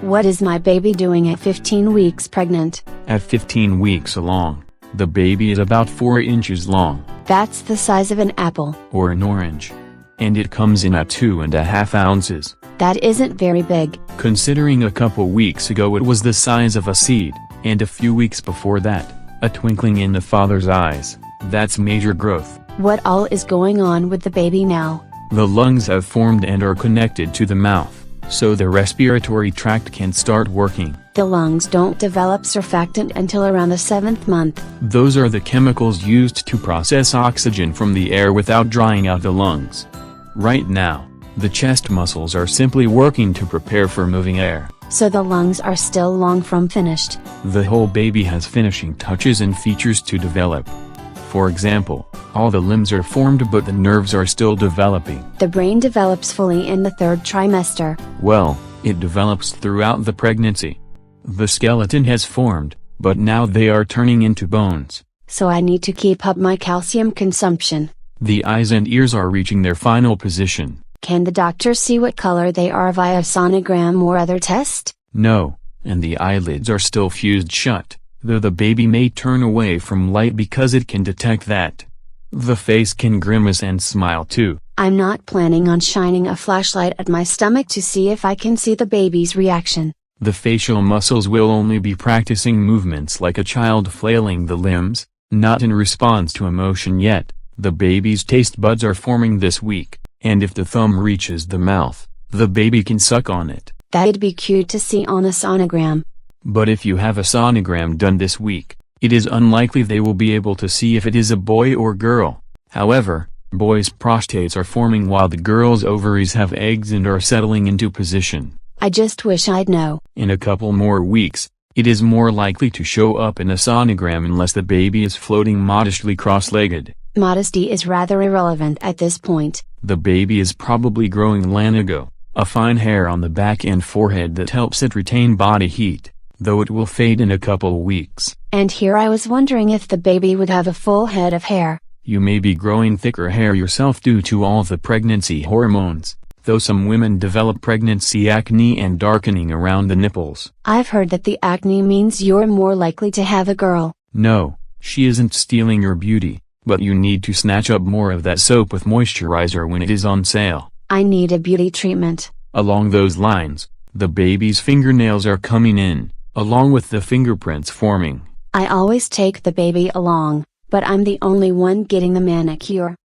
What is my baby doing at 15 weeks pregnant? At 15 weeks along, the baby is about 4 inches long. That's the size of an apple. Or an orange. And it comes in at 2.5 ounces. That isn't very big. Considering a couple weeks ago it was the size of a seed, and a few weeks before that, a twinkling in the father's eyes. That's major growth. What all is going on with the baby now? The lungs have formed and are connected to the mouth, so the respiratory tract can start working. The lungs don't develop surfactant until around the 7th month. Those are the chemicals used to process oxygen from the air without drying out the lungs. Right now, the chest muscles are simply working to prepare for moving air. So the lungs are still long from finished. The whole baby has finishing touches and features to develop. For example, all the limbs are formed but the nerves are still developing. The brain develops fully in the 3rd trimester. Well, it develops throughout the pregnancy. The skeleton has formed, but now they are turning into bones. So I need to keep up my calcium consumption. The eyes and ears are reaching their final position. Can the doctor see what color they are via sonogram or other test? No, and the eyelids are still fused shut, though the baby may turn away from light because it can detect that. The face can grimace and smile too. I'm not planning on shining a flashlight at my stomach to see if I can see the baby's reaction. The facial muscles will only be practicing movements like a child flailing the limbs, not in response to emotion yet. The baby's taste buds are forming this week, and if the thumb reaches the mouth, the baby can suck on it. That'd be cute to see on a sonogram. But if you have a sonogram done this week, it is unlikely they will be able to see if it is a boy or girl. However, boys' prostates are forming while the girls' ovaries have eggs and are settling into position. I just wish I'd know. In a couple more weeks, it is more likely to show up in a sonogram unless the baby is floating modestly cross-legged. Modesty is rather irrelevant at this point. The baby is probably growing lanigo, a fine hair on the back and forehead that helps it retain body heat, though it will fade in a couple weeks. And here I was wondering if the baby would have a full head of hair. You may be growing thicker hair yourself due to all the pregnancy hormones, though some women develop pregnancy acne and darkening around the nipples. I've heard that the acne means you're more likely to have a girl. No, she isn't stealing your beauty, but you need to snatch up more of that soap with moisturizer when it is on sale. I need a beauty treatment. Along those lines, the baby's fingernails are coming in, along with the fingerprints forming. I always take the baby along, but I'm the only one getting the manicure.